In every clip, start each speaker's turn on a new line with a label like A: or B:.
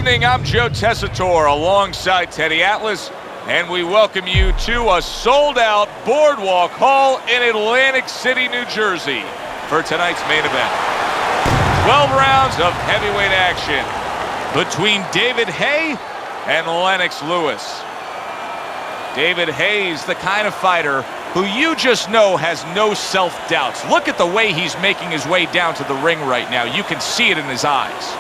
A: evening. I'm Joe Tessitore alongside Teddy Atlas, and we welcome you to a sold-out Boardwalk Hall in Atlantic City, New Jersey for tonight's main event. 12 rounds of heavyweight action between David Haye and Lennox Lewis. David Haye's the kind of fighter who you just know has no self-doubts. Look at the way he's making his way down to the ring right now. You can see it in his eyes.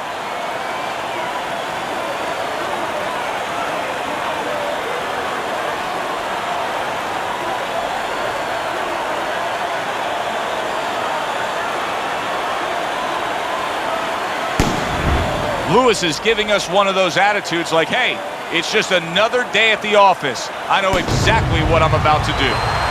A: Lewis is giving us one of those attitudes like, hey, it's just another day at the office. I know exactly what I'm about to do.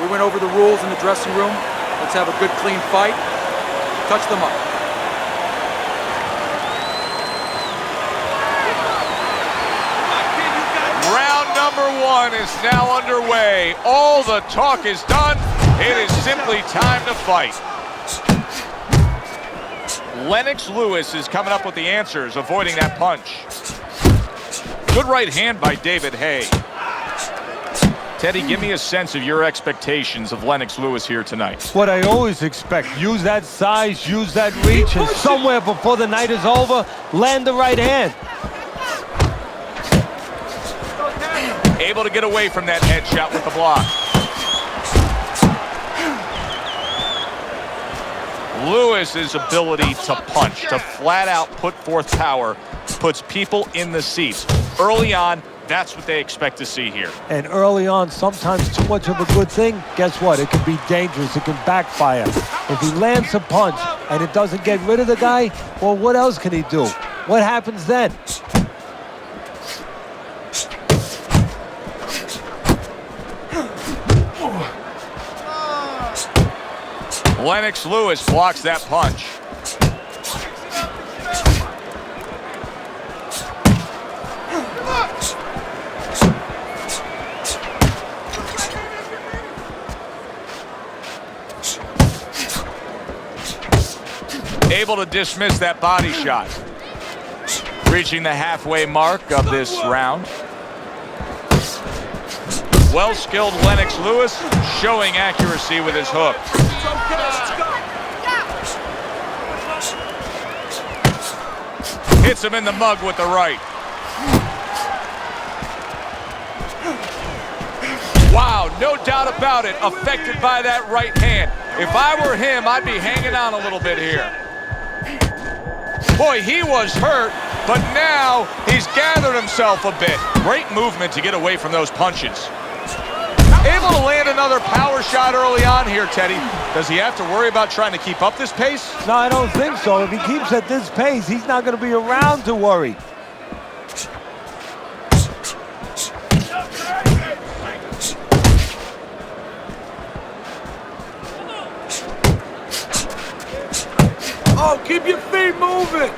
B: We went over the rules in the dressing room. Let's have a good, clean fight. Touch them up.
A: Round number one is now underway. All the talk is done. It is simply time to fight. Lennox Lewis is coming up with the answers, avoiding that punch. Good right hand by David Haye. Teddy, give me a sense of your expectations of Lennox Lewis here tonight.
C: What I always expect. Use that size, use that reach, and somewhere before the night is over, land the right hand.
A: Able to get away from that headshot with the block. Lewis's ability to punch, to flat out put forth power, puts people in the seats. Early on, that's what they expect to see here.
C: And early on, sometimes too much of a good thing, guess what? It can be dangerous. It can backfire. If he lands a punch and it doesn't get rid of the guy, well, what else can he do? What happens then?
A: Lennox Lewis blocks that punch. Able to dismiss that body shot. Reaching the halfway mark of this round. Well-skilled Lennox Lewis showing accuracy with his hook. Hits him in the mug with the right. Wow, no doubt about it, affected by that right hand. If I were him, I'd be hanging on a little bit here. Boy, he was hurt, but now he's gathered himself a bit. Great movement to get away from those punches. Able to land another power shot early on here, Teddy. Does he have to worry about trying to keep up this pace?
C: No, I don't think so. If he keeps at this pace, he's not going to be around to worry.
B: Oh, keep your feet moving.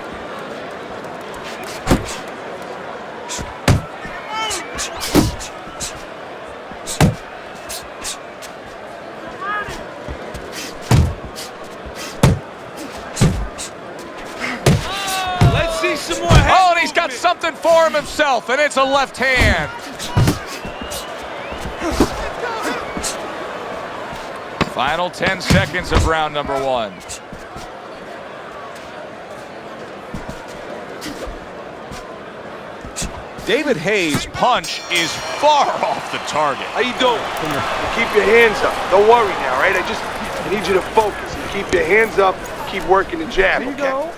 B: Let's see some more head
A: Oh, and he's got something for him himself, and it's a left hand. Final 10 seconds of round number one. David Haye's punch is far off the target.
D: How you doing? Keep your hands up. Don't worry now, right? I need you to focus and keep your hands up. Keep working the jab,
E: There you
D: okay?
E: go.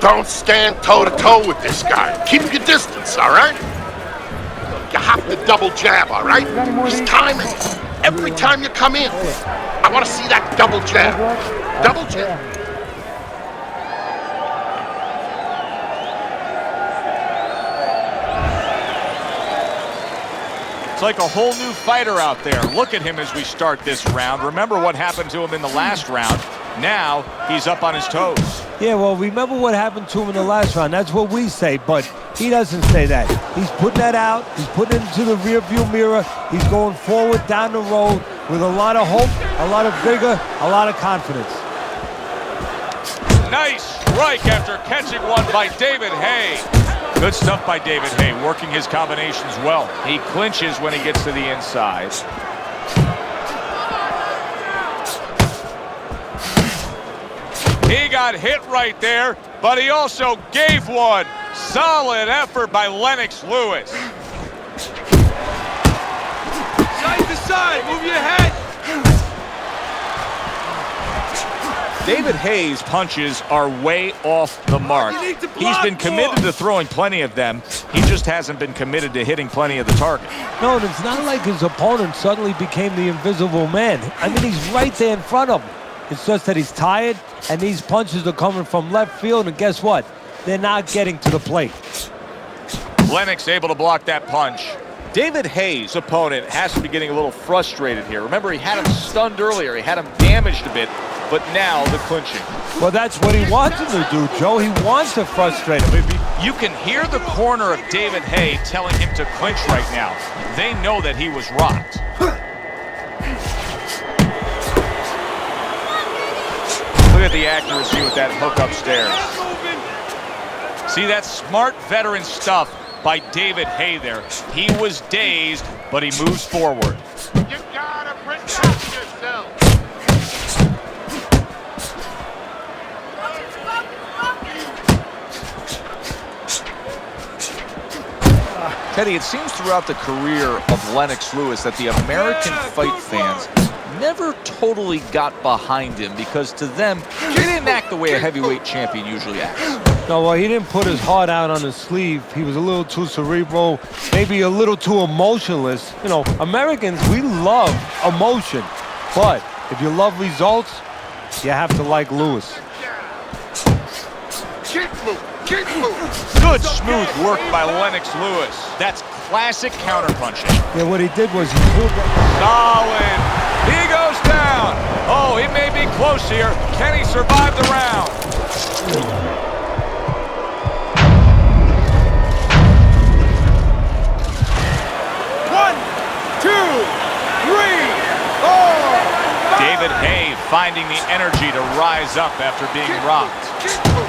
F: Don't stand toe-to-toe with this guy. Keep your distance, all right? You have to double jab, all right? Just time it. Every time you come in, I want to see that double jab. Double jab.
A: It's like a whole new fighter out there. Look at him as we start this round. Remember what happened to him in the last round. Now he's up on his toes.
C: Yeah, well, remember what happened to him in the last round. That's what we say, but he doesn't say that. He's putting that out. He's putting it into the rearview mirror. He's going forward down the road with a lot of hope, a lot of vigor, a lot of confidence.
A: Nice strike after catching one by David Haye. Good stuff by David Haye, working his combinations well. He clinches when he gets to the inside. He got hit right there, but he also gave one. Solid effort by Lennox Lewis.
D: Side to side, move your head.
A: David Haye's punches are way off the mark.
D: You need to
A: He's
D: block
A: been committed
D: more.
A: to throwing plenty of them. He just hasn't been committed to hitting plenty of the target.
C: No, and it's not like his opponent suddenly became the invisible man. I mean, he's right there in front of him. It's just that he's tired, and these punches are coming from left field, and guess what? They're not getting to the plate.
A: Lennox able to block that punch. David Haye's opponent has to be getting a little frustrated here. Remember, he had him stunned earlier. He had him damaged a bit, but now the clinching.
C: Well, that's what he wants him to do, Joe. He wants to frustrate him.
A: You can hear the corner of David Haye telling him to clinch right now. They know that he was rocked. Look at the accuracy with that hook upstairs. See, that smart veteran stuff by David Haye there. He was dazed, but he moves forward.
F: You gotta protect yourself.
A: Teddy, it seems throughout the career of Lennox Lewis that the American fight fans never totally got behind him because to them, he didn't act the way a heavyweight champion usually acts.
C: No, well, he didn't put his heart out on his sleeve. He was a little too cerebral, maybe a little too emotionless. You know, Americans, we love emotion. But if you love results, you have to like Lewis.
F: Keep moving. Keep moving.
A: Good smooth work by Lennox Lewis. That's classic counterpunching.
C: Yeah, what he did was he pulled that.
A: Solid. He goes down. Oh, he may be close here. Can he survive the round?
D: One, two, three, four.
A: David Haye finding the energy to rise up after being rocked.
F: Keep moving.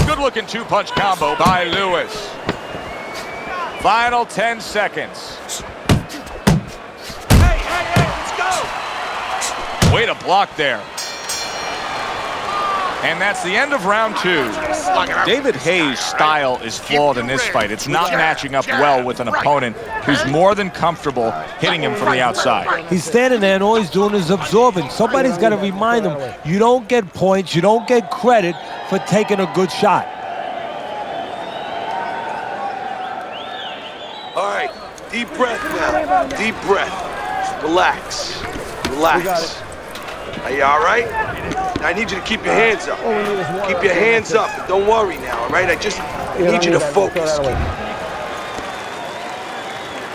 A: Good-looking two-punch combo by Lewis. Final 10 seconds.
D: Hey, let's go.
A: Way to block there. And that's the end of round 2. David Haye's style is flawed in this fight. It's not matching up well with an opponent who's more than comfortable hitting him from the outside.
C: He's standing there and all he's doing is absorbing. Somebody's got to remind him, you don't get points, you don't get credit for taking a good shot.
D: All right, deep breath now. Deep breath. Just relax. Relax. Are you all right? I need you to keep your hands up. Keep your hands up. Don't worry now, all right? I need you to focus.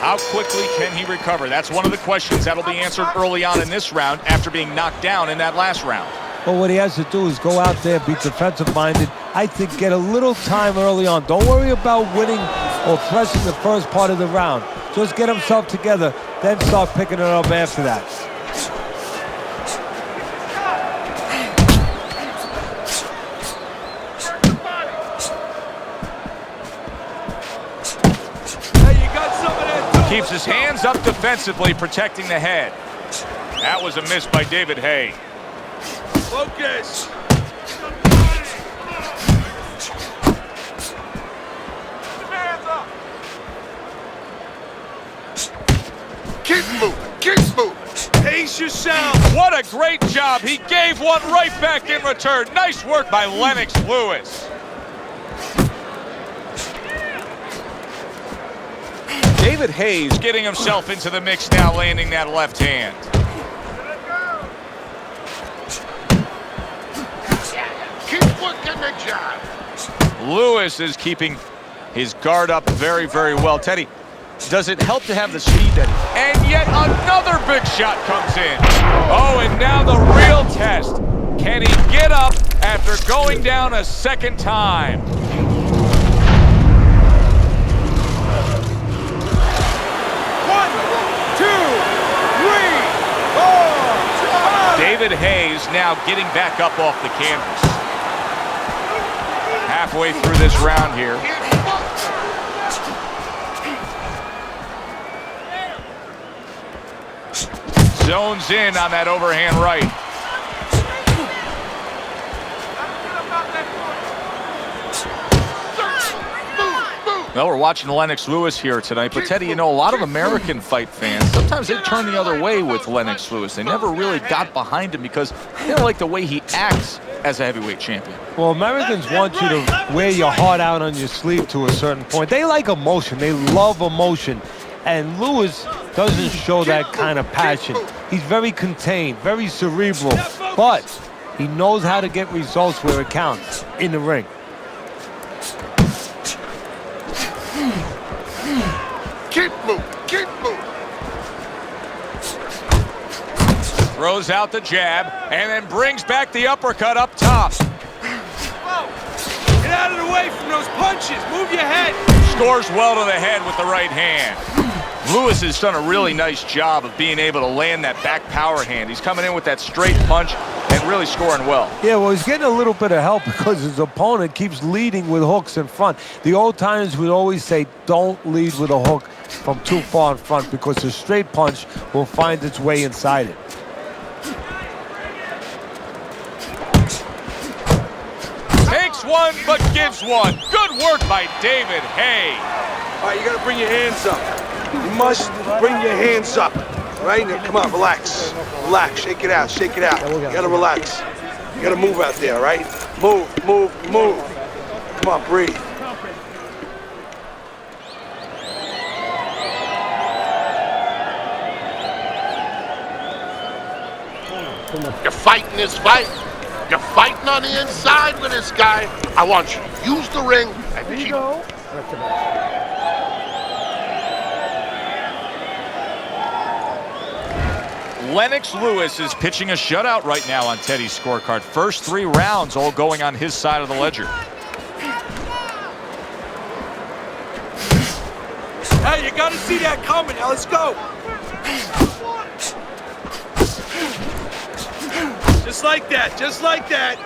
A: How quickly can he recover? That's one of the questions that'll be answered early on in this round after being knocked down in that last round.
C: Well, what he has to do is go out there, be defensive-minded. I think get a little time early on. Don't worry about winning or pressing the first part of the round. Just get himself together, then start picking it up after that.
D: Hey, you got some of that too.
A: Keeps his hands up defensively, protecting the head. That was a miss by David Haye.
D: Focus.
F: Keep moving, keep moving.
D: Pace yourself.
A: What a great job. He gave one right back in return. Nice work by Lennox Lewis. David Haye's getting himself into the mix now, landing that left hand.
F: Keep working the jab.
A: Lewis is keeping his guard up very, very well. Teddy, does it help to have the speed that and yet another big shot comes in. Oh, and now the real test. Can he get up after going down a second time? David Haye's now getting back up off the canvas. Halfway through this round here. Zones in on that overhand right. Well, we're watching Lennox Lewis here tonight, but Teddy, you know, a lot of American fight fans, sometimes they turn the other way with Lennox Lewis. They never really got behind him because they don't like the way he acts as a heavyweight champion.
C: Well, Americans want you to wear your heart out on your sleeve to a certain point. They like emotion. They love emotion. And Lewis doesn't show that kind of passion. He's very contained, very cerebral, but he knows how to get results where it counts, in the ring.
F: Keep moving, keep moving.
A: Throws out the jab and then brings back the uppercut up top.
D: Get out of the way from those punches. Move your head.
A: Scores well to the head with the right hand. Lewis has done a really nice job of being able to land that back power hand. He's coming in with that straight punch and really scoring well.
C: Yeah, well, he's getting a little bit of help because his opponent keeps leading with hooks in front. The old timers would always say, don't lead with a hook from too far in front because the straight punch will find its way inside it.
A: Takes one, but gives one. Good work by David Haye.
D: All right, you gotta bring your hands up. You must bring your hands up. All right, now come on, relax. Relax, shake it out, shake it out. You gotta relax. You gotta move out there, all right? Move, move, move. Come on, breathe.
F: You're fighting this fight. You're fighting on the inside with this guy. I want you to use the ring and keep.
A: Lennox Lewis is pitching a shutout right now on Teddy's scorecard. First 3 rounds all going on his side of the ledger.
D: Hey, you gotta see that coming. Now let's go. Just like that, just like that.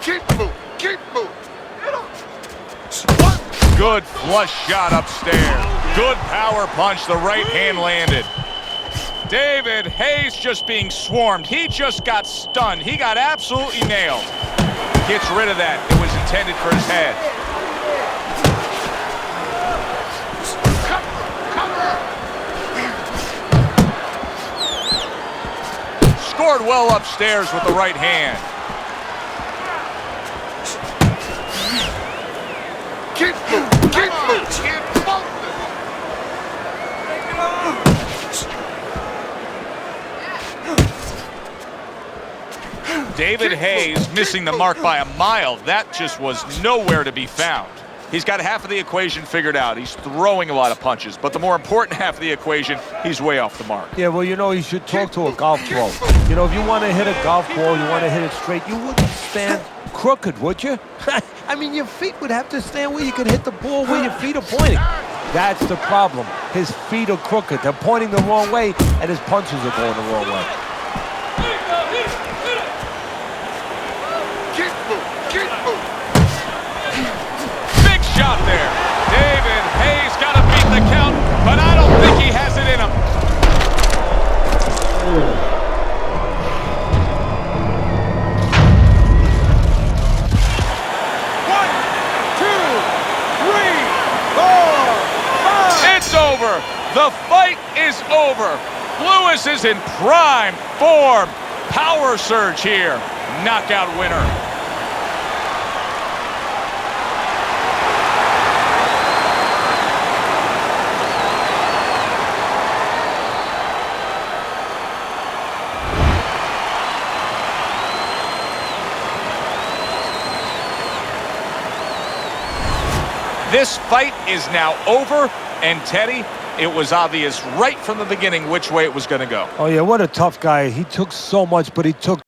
F: Keep moving, keep moving.
A: Good flush shot upstairs. Good power punch. The right hand landed. David Haye's just being swarmed. He just got stunned. He got absolutely nailed. Gets rid of that. It was intended for his head. Scored well upstairs with the right hand.
F: Keep moving, keep moving. Keep moving.
A: David Haye's missing the mark by a mile. That just was nowhere to be found. He's got half of the equation figured out. He's throwing a lot of punches, but the more important half of the equation, he's way off the mark.
C: Yeah, well, you know, you should talk to a golf pro. You know, if you want to hit a golf ball, you want to hit it straight, you wouldn't stand crooked, would you? I mean, your feet would have to stand where you can hit the ball where your feet are pointing. That's the problem. His feet are crooked. They're pointing the wrong way, and his punches are going the wrong way.
F: Keep moving, keep moving.
A: for the count, but I don't think he has it in him.
B: One, two, three, four, five.
A: It's over. The fight is over. Lewis is in prime form. Power surge here. Knockout winner. This fight is now over, and Teddy, it was obvious right from the beginning which way it was going to go.
C: Oh, yeah, what a tough guy. He took so much, but he took